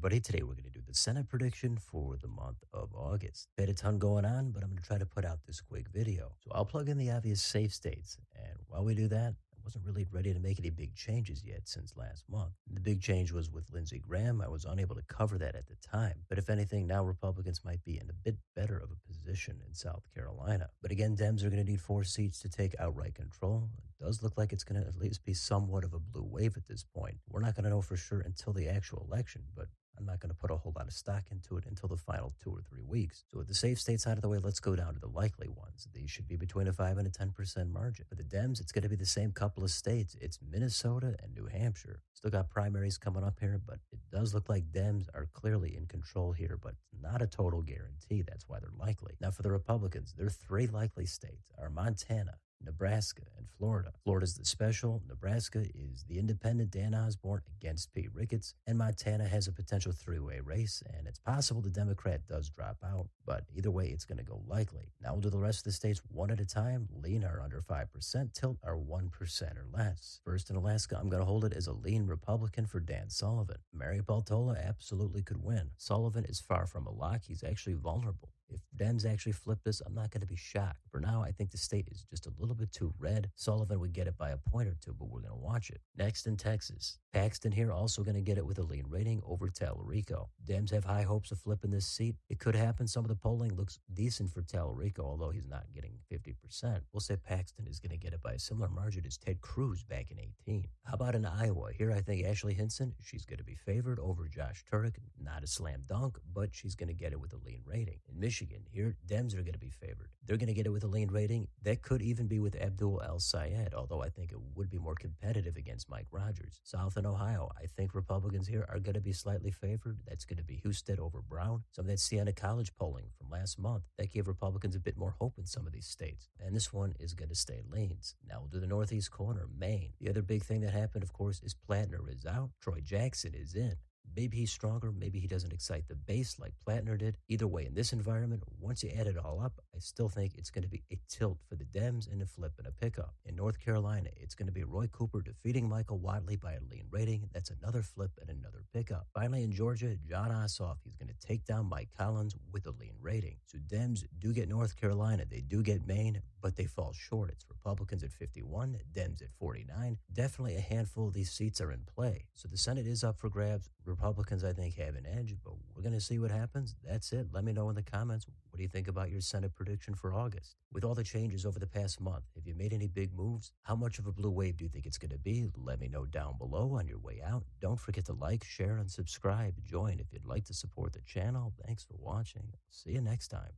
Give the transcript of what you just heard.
everybody. Today we're going to do the Senate prediction for the month of August. Had a ton going on, but I'm going to try to put out this quick video. So I'll plug in the obvious safe states. And while we do that, I wasn't really ready to make any big changes yet since last month. The big change was with Lindsey Graham. I was unable to cover that at the time. But if anything, now Republicans might be in a bit better of a position in South Carolina. But again, Dems are going to need 4 seats to take outright control. It does look like it's going to at least be somewhat of a blue wave at this point. We're not going to know for sure until the actual election, but I'm not going to put a whole lot of stock into it until the final 2 or 3 weeks. So with the safe states out of the way, let's go down to the likely ones. These should be between a 5 and a 10% margin. For the Dems, it's going to be the same couple of states. It's Minnesota and New Hampshire. Still got primaries coming up here, but it does look like Dems are clearly in control here, but not a total guarantee. That's why they're likely. Now for the Republicans, their 3 likely states are Montana, Nebraska, and Florida. Florida's the special, Nebraska is the independent Dan Osborne against Pete Ricketts, and Montana has a potential 3-way race, and it's possible the Democrat does drop out, but either way, it's going to go likely. Now we'll do the rest of the states one at a time. Lean are under 5%, tilt are 1% or less. First in Alaska, I'm going to hold it as a lean Republican for Dan Sullivan. Mary Peltola absolutely could win. Sullivan is far from a lock. He's actually vulnerable. If Dems actually flip this, I'm not going to be shocked. For now, I think the state is just a little bit too red. Sullivan would get it by a point or two, but we're going to watch it. Next in Texas, Paxton here also going to get it with a lean rating over Tallarico. Dems have high hopes of flipping this seat. It could happen. Some of the polling looks decent for Tallarico, although he's not getting 50%. We'll say Paxton is going to get it by a similar margin as Ted Cruz back in 18. How about in Iowa? Here, I think Ashley Hinson, she's going to be favored over Josh Turek. Not a slam dunk, but she's going to get it with a lean rating. In Michigan, here, Dems are going to be favored. They're going to get it with a lean rating. That could even be with Abdul El-Sayed, although I think it would be more competitive against Mike Rogers. South in Ohio, I think Republicans here are going to be slightly favored. That's going to be Husted over Brown. Some of that Siena College polling from last month, that gave Republicans a bit more hope in some of these states. And this one is going to stay leans. Now we'll do the northeast corner, Maine. The other big thing that happened, of course, is Plattner is out. Troy Jackson is in. Maybe he's stronger, maybe he doesn't excite the base like Plattner did. Either way, in this environment, once you add it all up, I still think it's going to be a tilt for the Dems and a flip and a pickup. In North Carolina, it's going to be Roy Cooper defeating Michael Whatley by a lean rating. That's another flip and another pickup. Finally, in Georgia, John Ossoff, he's going to take down Mike Collins with a lean rating. So Dems do get North Carolina, they do get Maine, but they fall short. It's Republicans at 51, Dems at 49. Definitely a handful of these seats are in play. So the Senate is up for grabs. Republicans, I think, have an edge, but we're going to see what happens. That's it. Let me know in the comments. What do you think about your Senate prediction for August? With all the changes over the past month, have you made any big moves? How much of a blue wave do you think it's going to be? Let me know down below on your way out. Don't forget to like, share, and subscribe. Join if you'd like to support the channel. Thanks for watching. See you next time.